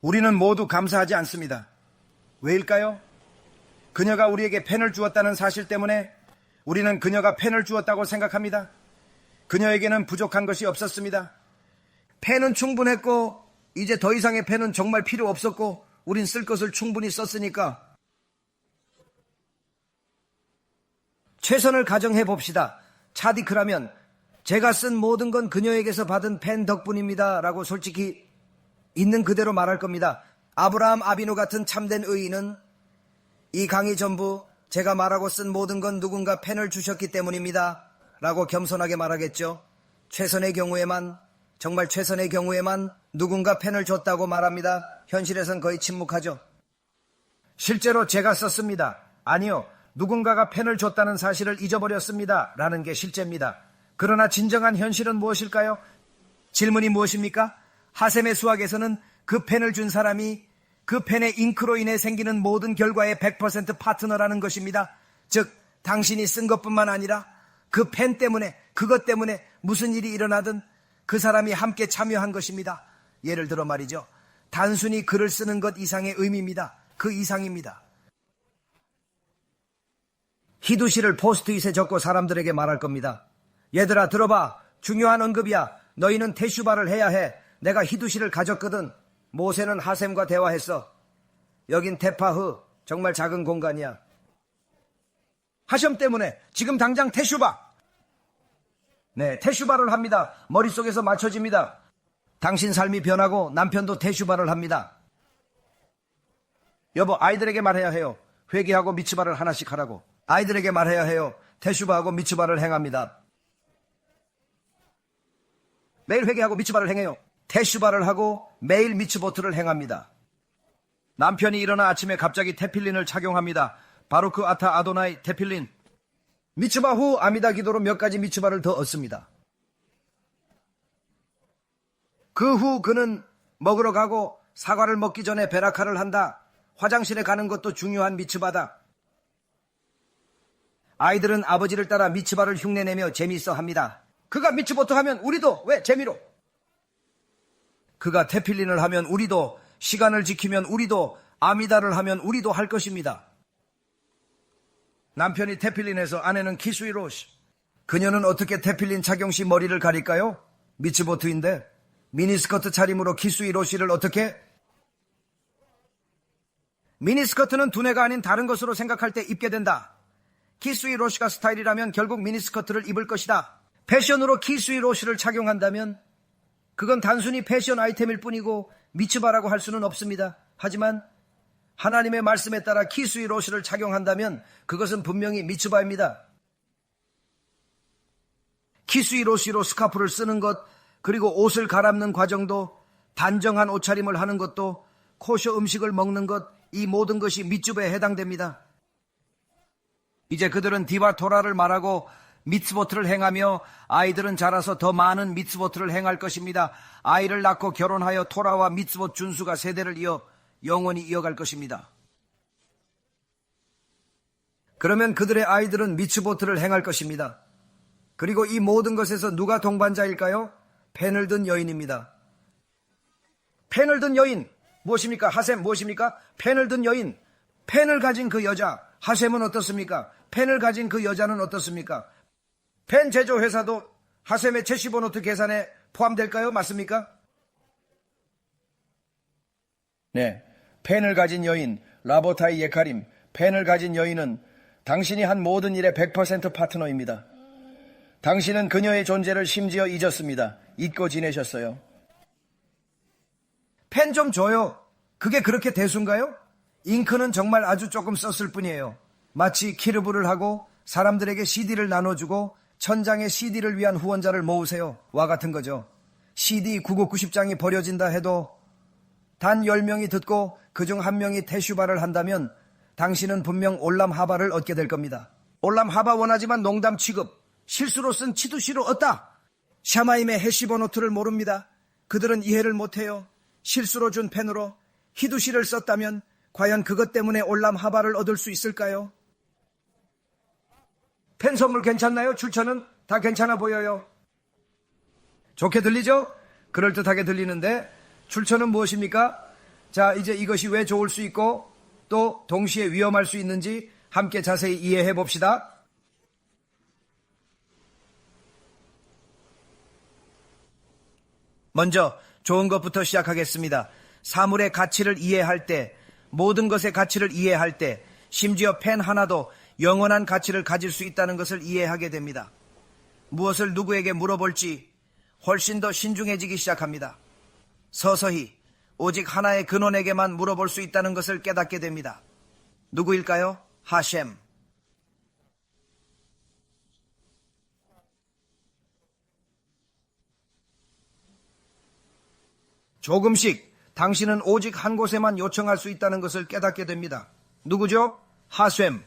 우리는 모두 감사하지 않습니다. 왜일까요? 그녀가 우리에게 펜을 주었다는 사실 때문에 우리는 그녀가 펜을 주었다고 생각합니다. 그녀에게는 부족한 것이 없었습니다. 펜은 충분했고 이제 더 이상의 펜은 정말 필요 없었고 우린 쓸 것을 충분히 썼으니까 최선을 가정해 봅시다. 차디크라면 제가 쓴 모든 건 그녀에게서 받은 펜 덕분입니다 라고 솔직히 있는 그대로 말할 겁니다. 아브라함 아비누 같은 참된 의인은 이 강의 전부 제가 말하고 쓴 모든 건 누군가 펜을 주셨기 때문입니다 라고 겸손하게 말하겠죠. 최선의 경우에만, 정말 최선의 경우에만 누군가 펜을 줬다고 말합니다. 현실에선 거의 침묵하죠. 실제로 제가 썼습니다. 아니요, 누군가가 펜을 줬다는 사실을 잊어버렸습니다 라는 게 실제입니다. 그러나 진정한 현실은 무엇일까요? 질문이 무엇입니까? 하셈의 수학에서는 그 펜을 준 사람이 그 펜의 잉크로 인해 생기는 모든 결과의 100% 파트너라는 것입니다. 즉 당신이 쓴 것뿐만 아니라 그 펜 때문에, 그것 때문에 무슨 일이 일어나든 그 사람이 함께 참여한 것입니다. 예를 들어 말이죠, 단순히 글을 쓰는 것 이상의 의미입니다. 그 이상입니다. 희두시를 포스트잇에 적고 사람들에게 말할 겁니다. 얘들아 들어봐, 중요한 언급이야. 너희는 테슈바를 해야 해. 내가 희두시를 가졌거든. 모세는 하셈과 대화했어. 여긴 테파흐, 정말 작은 공간이야. 하셈 때문에 지금 당장 테슈바. 네, 테슈바를 합니다. 머릿속에서 맞춰집니다. 당신 삶이 변하고 남편도 테슈바를 합니다. 여보, 아이들에게 말해야 해요. 회개하고 미츠바를 하나씩 하라고. 아이들에게 말해야 해요. 테슈바하고 미츠바를 행합니다. 매일 회개하고 미츠바를 행해요. 테슈바를 하고 매일 미츠보트를 행합니다. 남편이 일어나 아침에 갑자기 테필린을 착용합니다. 바루크 아타 아도나이 테필린. 미츠바 후 아미다 기도로 몇 가지 미츠바를 더 얻습니다. 그 후 그는 먹으러 가고 사과를 먹기 전에 베라카를 한다. 화장실에 가는 것도 중요한 미츠바다. 아이들은 아버지를 따라 미츠바를 흉내내며 재미있어 합니다. 그가 미츠보트 하면 우리도 왜 재미로? 그가 테필린을 하면 우리도, 시간을 지키면 우리도, 아미다를 하면 우리도 할 것입니다. 남편이 테필린에서 아내는 키스위로시. 그녀는 어떻게 테필린 착용 시 머리를 가릴까요? 미츠보트인데 미니스커트 차림으로 키스위로시를 어떻게? 미니스커트는 두뇌가 아닌 다른 것으로 생각할 때 입게 된다. 키스위로시가 스타일이라면 결국 미니스커트를 입을 것이다. 패션으로 키스위로시를 착용한다면 그건 단순히 패션 아이템일 뿐이고 미츠바라고 할 수는 없습니다. 하지만 하나님의 말씀에 따라 키스위로시를 착용한다면 그것은 분명히 미츠바입니다. 키스위로시로 스카프를 쓰는 것, 그리고 옷을 갈아입는 과정도, 단정한 옷차림을 하는 것도, 코셔 음식을 먹는 것, 이 모든 것이 미츠바에 해당됩니다. 이제 그들은 디바 토라를 말하고 미츠보트를 행하며 아이들은 자라서 더 많은 미츠보트를 행할 것입니다. 아이를 낳고 결혼하여 토라와 미츠보트 준수가 세대를 이어 영원히 이어갈 것입니다. 그러면 그들의 아이들은 미츠보트를 행할 것입니다. 그리고 이 모든 것에서 누가 동반자일까요? 펜을 든 여인입니다. 펜을 든 여인, 무엇입니까? 하셈 무엇입니까? 펜을 든 여인, 펜을 가진 그 여자. 하셈은 어떻습니까? 펜을 가진 그 여자는 어떻습니까? 펜 제조 회사도 하셈의 채시보노트 계산에 포함될까요? 맞습니까? 네, 펜을 가진 여인, 라보타이 예카림. 펜을 가진 여인은 당신이 한 모든 일의 100% 파트너입니다. 당신은 그녀의 존재를 심지어 잊었습니다. 잊고 지내셨어요. 펜 좀 줘요. 그게 그렇게 대수인가요? 잉크는 정말 아주 조금 썼을 뿐이에요. 마치 키르브를 하고 사람들에게 CD를 나눠주고 천장에 CD를 위한 후원자를 모으세요 와 같은 거죠. CD 9990장이 버려진다 해도 단 10명이 듣고 그중 1명이 테슈바를 한다면 당신은 분명 올람하바를 얻게 될 겁니다. 올람하바 원하지만 농담 취급, 실수로 쓴 치두시로 얻다. 샤마임의 해시보노트를 모릅니다. 그들은 이해를 못해요. 실수로 준 펜으로 히두시를 썼다면 과연 그것 때문에 올람하바를 얻을 수 있을까요? 펜 선물 괜찮나요? 출처는 다 괜찮아 보여요. 좋게 들리죠? 그럴듯하게 들리는데 출처는 무엇입니까? 자, 이제 이것이 왜 좋을 수 있고 또 동시에 위험할 수 있는지 함께 자세히 이해해 봅시다. 먼저 좋은 것부터 시작하겠습니다. 사물의 가치를 이해할 때, 모든 것의 가치를 이해할 때, 심지어 펜 하나도 영원한 가치를 가질 수 있다는 것을 이해하게 됩니다. 무엇을 누구에게 물어볼지 훨씬 더 신중해지기 시작합니다. 서서히 오직 하나의 근원에게만 물어볼 수 있다는 것을 깨닫게 됩니다. 누구일까요? 하셴. 조금씩 당신은 오직 한 곳에만 요청할 수 있다는 것을 깨닫게 됩니다. 누구죠? 하셴.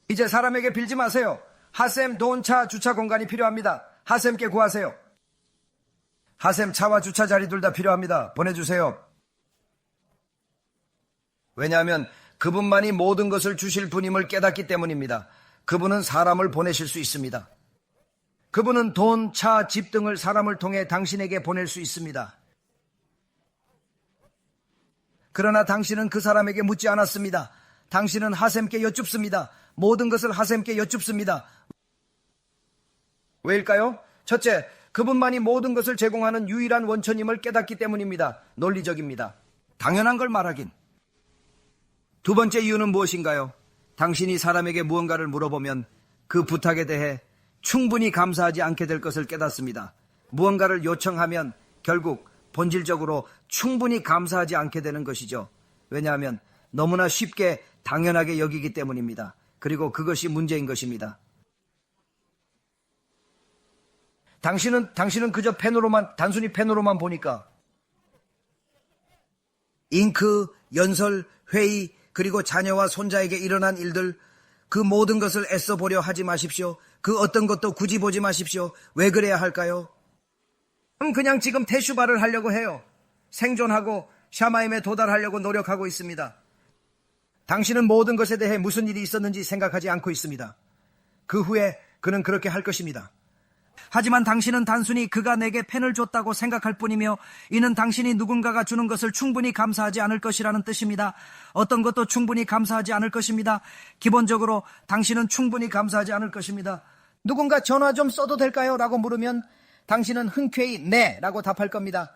이제 사람에게 빌지 마세요. 하셴 돈, 차, 주차 공간이 필요합니다. 하셴께 구하세요. 하셴 차와 주차 자리 둘 다 필요합니다. 보내주세요. 왜냐하면 그분만이 모든 것을 주실 분임을 깨닫기 때문입니다. 그분은 사람을 보내실 수 있습니다. 그분은 돈, 차, 집 등을 사람을 통해 당신에게 보낼 수 있습니다. 그러나 당신은 그 사람에게 묻지 않았습니다. 당신은 하셴께 여쭙습니다. 모든 것을 하셴께 여쭙습니다. 왜일까요? 첫째, 그분만이 모든 것을 제공하는 유일한 원천임을 깨닫기 때문입니다. 논리적입니다. 당연한 걸 말하긴. 두 번째 이유는 무엇인가요? 당신이 사람에게 무언가를 물어보면 그 부탁에 대해 충분히 감사하지 않게 될 것을 깨닫습니다. 무언가를 요청하면 결국 본질적으로 충분히 감사하지 않게 되는 것이죠. 왜냐하면 너무나 쉽게 당연하게 여기기 때문입니다. 그리고 그것이 문제인 것입니다. 당신은 그저 단순히 펜으로만 보니까 잉크, 연설, 회의, 그리고 자녀와 손자에게 일어난 일들, 그 모든 것을 애써 보려 하지 마십시오. 그 어떤 것도 굳이 보지 마십시오. 왜 그래야 할까요? 그냥 지금 테슈바를 하려고 해요. 생존하고 샤마임에 도달하려고 노력하고 있습니다. 당신은 모든 것에 대해 무슨 일이 있었는지 생각하지 않고 있습니다. 그 후에 그는 그렇게 할 것입니다. 하지만 당신은 단순히 그가 내게 펜을 줬다고 생각할 뿐이며 이는 당신이 누군가가 주는 것을 충분히 감사하지 않을 것이라는 뜻입니다. 어떤 것도 충분히 감사하지 않을 것입니다. 기본적으로 당신은 충분히 감사하지 않을 것입니다. 누군가 전화 좀 써도 될까요? 라고 물으면 당신은 흔쾌히 네 라고 답할 겁니다.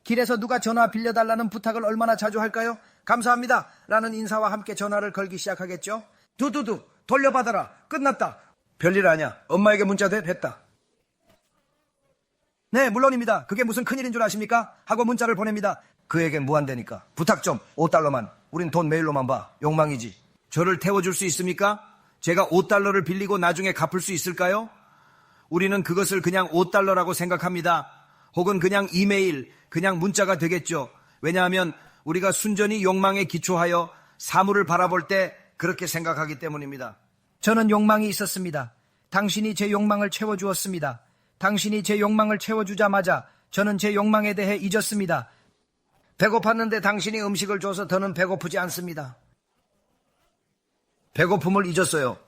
길에서 누가 전화 빌려달라는 부탁을 얼마나 자주 할까요? 감사합니다 라는 인사와 함께 전화를 걸기 시작하겠죠. 두두두 돌려받아라. 끝났다. 별일 아니야. 엄마에게 문자 돼? 됐다. 네, 물론입니다. 그게 무슨 큰일인 줄 아십니까? 하고 문자를 보냅니다. 그에겐 무한대니까. 부탁 좀 $5만. 우린 돈 메일로만 봐. 욕망이지. 저를 태워줄 수 있습니까? 제가 $5를 빌리고 나중에 갚을 수 있을까요? 우리는 그것을 그냥 $5라고 생각합니다. 혹은 그냥 이메일, 그냥 문자가 되겠죠. 왜냐하면 우리가 순전히 욕망에 기초하여 사물을 바라볼 때 그렇게 생각하기 때문입니다. 저는 욕망이 있었습니다. 당신이 제 욕망을 채워주었습니다. 당신이 제 욕망을 채워주자마자 저는 제 욕망에 대해 잊었습니다. 배고팠는데 당신이 음식을 줘서 더는 배고프지 않습니다. 배고픔을 잊었어요.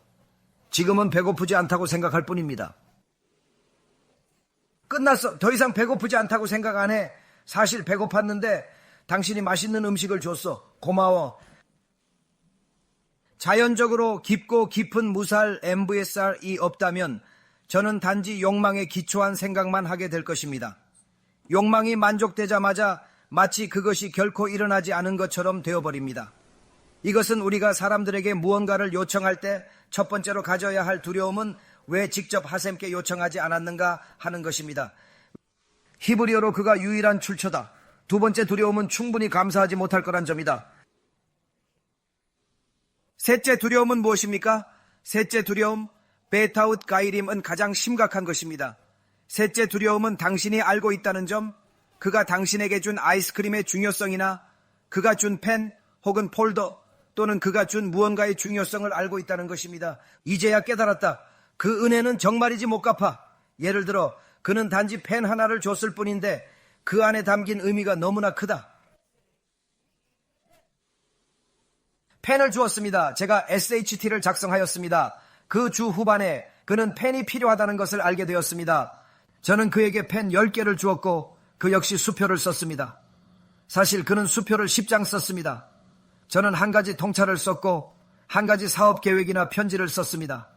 지금은 배고프지 않다고 생각할 뿐입니다. 끝났어. 더 이상 배고프지 않다고 생각 안 해. 사실 배고팠는데 당신이 맛있는 음식을 줬어. 고마워. 자연적으로 깊고 깊은 무살 MVSR이 없다면 저는 단지 욕망에 기초한 생각만 하게 될 것입니다. 욕망이 만족되자마자 마치 그것이 결코 일어나지 않은 것처럼 되어버립니다. 이것은 우리가 사람들에게 무언가를 요청할 때 첫 번째로 가져야 할 두려움은 왜 직접 하셴께 요청하지 않았는가 하는 것입니다. 히브리어로 그가 유일한 출처다. 두 번째 두려움은 충분히 감사하지 못할 거란 점이다. 셋째 두려움은 무엇입니까? 셋째 두려움, 베타웃 가이림은 가장 심각한 것입니다. 셋째 두려움은 당신이 알고 있다는 점, 그가 당신에게 준 아이스크림의 중요성이나 그가 준 펜 혹은 폴더 또는 그가 준 무언가의 중요성을 알고 있다는 것입니다. 이제야 깨달았다. 그 은혜는 정말이지 못 갚아. 예를 들어 그는 단지 펜 하나를 줬을 뿐인데 그 안에 담긴 의미가 너무나 크다. 펜을 주었습니다. 제가 SHT를 작성하였습니다. 그 주 후반에 그는 펜이 필요하다는 것을 알게 되었습니다. 저는 그에게 펜 10개를 주었고 그 역시 수표를 썼습니다. 사실 그는 수표를 10장 썼습니다. 저는 한 가지 통찰을 썼고 한 가지 사업 계획이나 편지를 썼습니다.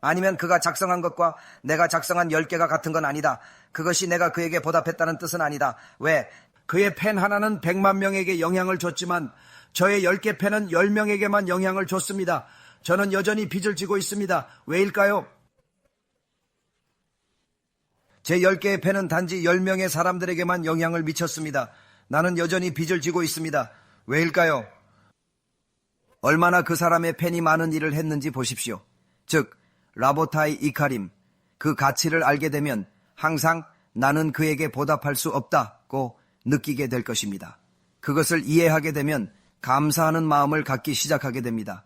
아니면 그가 작성한 것과 내가 작성한 10개가 같은 건 아니다. 그것이 내가 그에게 보답했다는 뜻은 아니다. 왜? 그의 펜 하나는 100만 명에게 영향을 줬지만 저의 10개 펜은 10명에게만 영향을 줬습니다. 저는 여전히 빚을 지고 있습니다. 왜일까요? 제 10개의 펜은 단지 10명의 사람들에게만 영향을 미쳤습니다. 나는 여전히 빚을 지고 있습니다. 왜일까요? 얼마나 그 사람의 펜이 많은 일을 했는지 보십시오. 즉 라보타이 이카림, 그 가치를 알게 되면 항상 나는 그에게 보답할 수 없다고 느끼게 될 것입니다. 그것을 이해하게 되면 감사하는 마음을 갖기 시작하게 됩니다.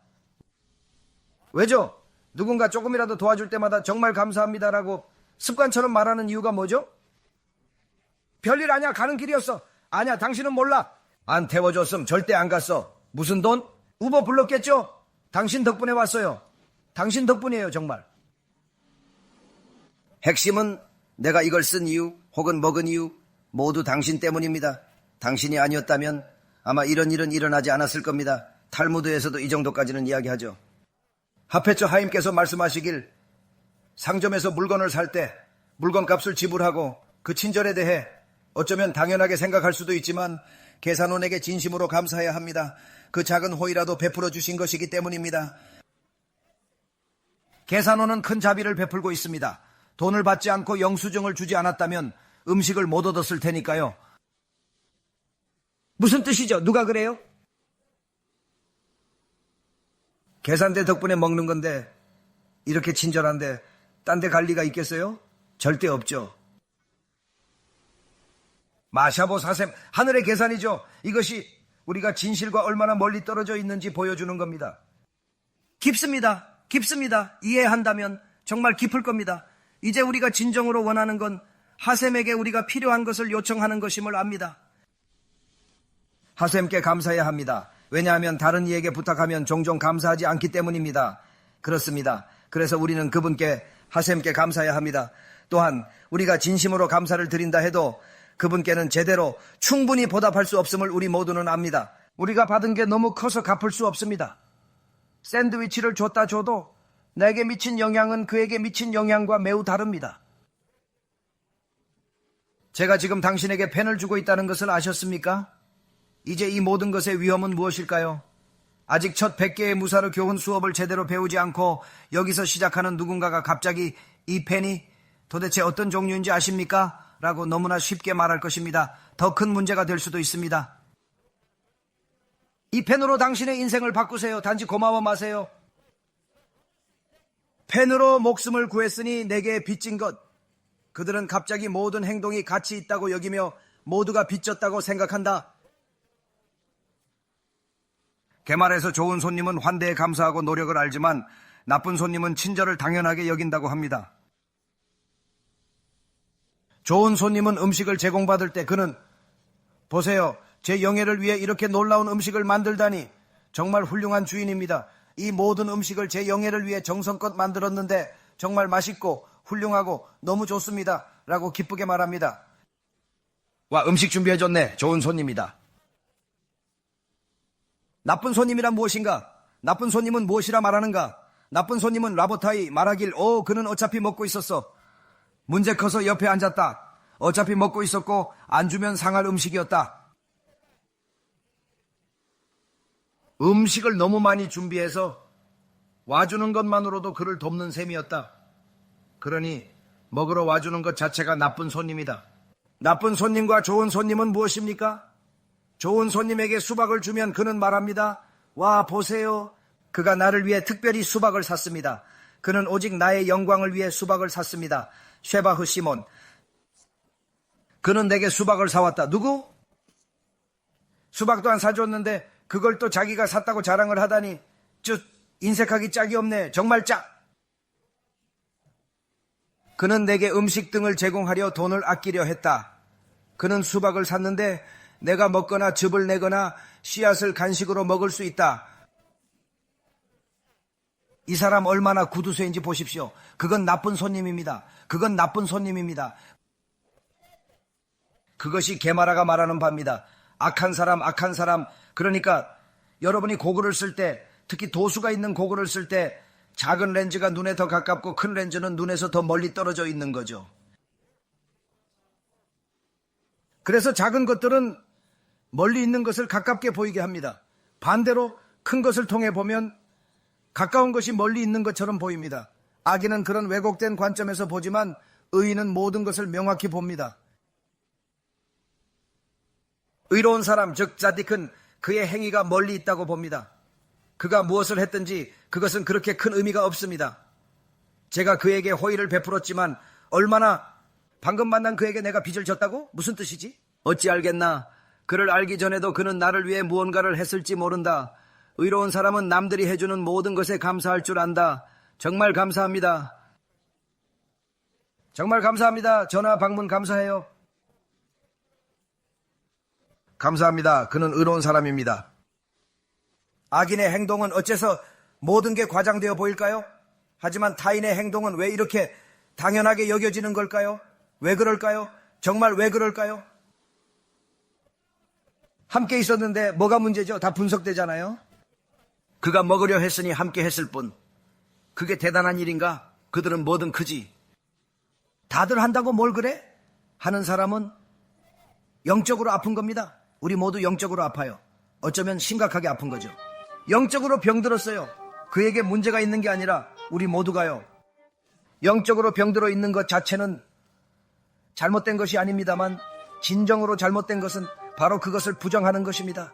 왜죠? 누군가 조금이라도 도와줄 때마다 정말 감사합니다라고 습관처럼 말하는 이유가 뭐죠? 별일 아니야, 가는 길이었어. 아니야, 당신은 몰라. 안 태워줬음 절대 안 갔어. 무슨 돈? 우버 불렀겠죠? 당신 덕분에 왔어요. 당신 덕분이에요, 정말. 핵심은 내가 이걸 쓴 이유 혹은 먹은 이유 모두 당신 때문입니다. 당신이 아니었다면 아마 이런 일은 일어나지 않았을 겁니다. 탈무드에서도 이 정도까지는 이야기하죠. 하페처 하임께서 말씀하시길 상점에서 물건을 살 때 물건값을 지불하고 그 친절에 대해 어쩌면 당연하게 생각할 수도 있지만 계산원에게 진심으로 감사해야 합니다. 그 작은 호의라도 베풀어 주신 것이기 때문입니다. 계산원은 큰 자비를 베풀고 있습니다. 돈을 받지 않고 영수증을 주지 않았다면 음식을 못 얻었을 테니까요. 무슨 뜻이죠? 누가 그래요? 계산대 덕분에 먹는 건데 이렇게 친절한데 딴 데 갈 리가 있겠어요? 절대 없죠. 마샤보 사셈, 하늘의 계산이죠. 이것이 우리가 진실과 얼마나 멀리 떨어져 있는지 보여주는 겁니다. 깊습니다. 깊습니다. 이해한다면 정말 깊을 겁니다. 이제 우리가 진정으로 원하는 건 하셈에게 우리가 필요한 것을 요청하는 것임을 압니다. 하셈께 감사해야 합니다. 왜냐하면 다른 이에게 부탁하면 종종 감사하지 않기 때문입니다. 그렇습니다. 그래서 우리는 그분께 하셈께 감사해야 합니다. 또한 우리가 진심으로 감사를 드린다 해도 그분께는 제대로 충분히 보답할 수 없음을 우리 모두는 압니다. 우리가 받은 게 너무 커서 갚을 수 없습니다. 샌드위치를 줬다 줘도 내게 미친 영향은 그에게 미친 영향과 매우 다릅니다. 제가 지금 당신에게 펜을 주고 있다는 것을 아셨습니까? 이제 이 모든 것의 위험은 무엇일까요? 아직 첫 100개의 무사르 교훈 수업을 제대로 배우지 않고 여기서 시작하는 누군가가 갑자기 이 펜이 도대체 어떤 종류인지 아십니까? 라고 너무나 쉽게 말할 것입니다. 더 큰 문제가 될 수도 있습니다. 이 펜으로 당신의 인생을 바꾸세요. 단지 고마워 마세요. 펜으로 목숨을 구했으니 내게 빚진 것. 그들은 갑자기 모든 행동이 가치 있다고 여기며 모두가 빚졌다고 생각한다. 개말에서 좋은 손님은 환대에 감사하고 노력을 알지만 나쁜 손님은 친절을 당연하게 여긴다고 합니다. 좋은 손님은 음식을 제공받을 때 그는 보세요. 제 영예를 위해 이렇게 놀라운 음식을 만들다니 정말 훌륭한 주인입니다. 이 모든 음식을 제 영예를 위해 정성껏 만들었는데 정말 맛있고 훌륭하고 너무 좋습니다. 라고 기쁘게 말합니다. 와, 음식 준비해줬네. 좋은 손님이다. 나쁜 손님이란 무엇인가? 나쁜 손님은 무엇이라 말하는가? 나쁜 손님은 라보타이 말하길 그는 어차피 먹고 있었어. 문제 커서 옆에 앉았다. 어차피 먹고 있었고 안 주면 상할 음식이었다. 음식을 너무 많이 준비해서 와주는 것만으로도 그를 돕는 셈이었다. 그러니 먹으러 와주는 것 자체가 나쁜 손님이다. 나쁜 손님과 좋은 손님은 무엇입니까? 좋은 손님에게 수박을 주면 그는 말합니다. 와, 보세요. 그가 나를 위해 특별히 수박을 샀습니다. 그는 오직 나의 영광을 위해 수박을 샀습니다. 쉐바흐 시몬. 그는 내게 수박을 사왔다. 누구? 수박도 안 사줬는데 그걸 또 자기가 샀다고 자랑을 하다니 인색하기 짝이 없네. 정말 짝. 그는 내게 음식 등을 제공하려 돈을 아끼려 했다. 그는 수박을 샀는데 내가 먹거나 즙을 내거나 씨앗을 간식으로 먹을 수 있다. 이 사람 얼마나 구두쇠인지 보십시오. 그건 나쁜 손님입니다. 그건 나쁜 손님입니다. 그것이 게마라가 말하는 바입니다. 악한 사람. 그러니까 여러분이 고글을 쓸 때, 특히 도수가 있는 고글을 쓸 때 작은 렌즈가 눈에 더 가깝고 큰 렌즈는 눈에서 더 멀리 떨어져 있는 거죠. 그래서 작은 것들은 멀리 있는 것을 가깝게 보이게 합니다. 반대로 큰 것을 통해 보면 가까운 것이 멀리 있는 것처럼 보입니다. 악인은 그런 왜곡된 관점에서 보지만 의인은 모든 것을 명확히 봅니다. 의로운 사람, 즉 자딕은 그의 행위가 멀리 있다고 봅니다. 그가 무엇을 했든지 그것은 그렇게 큰 의미가 없습니다. 제가 그에게 호의를 베풀었지만 얼마나, 방금 만난 그에게 내가 빚을 졌다고? 무슨 뜻이지? 어찌 알겠나? 그를 알기 전에도 그는 나를 위해 무언가를 했을지 모른다. 의로운 사람은 남들이 해주는 모든 것에 감사할 줄 안다. 정말 감사합니다. 정말 감사합니다. 전화 방문 감사해요. 감사합니다. 그는 의로운 사람입니다. 악인의 행동은 어째서 모든 게 과장되어 보일까요? 하지만 타인의 행동은 왜 이렇게 당연하게 여겨지는 걸까요? 왜 그럴까요? 정말 왜 그럴까요? 함께 있었는데 뭐가 문제죠? 다 분석되잖아요. 그가 먹으려 했으니 함께 했을 뿐. 그게 대단한 일인가? 그들은 뭐든 크지. 다들 한다고 뭘 그래? 하는 사람은 영적으로 아픈 겁니다. 우리 모두 영적으로 아파요. 어쩌면 심각하게 아픈 거죠. 영적으로 병들었어요. 그에게 문제가 있는 게 아니라 우리 모두가요. 영적으로 병들어 있는 것 자체는 잘못된 것이 아닙니다만 진정으로 잘못된 것은 바로 그것을 부정하는 것입니다.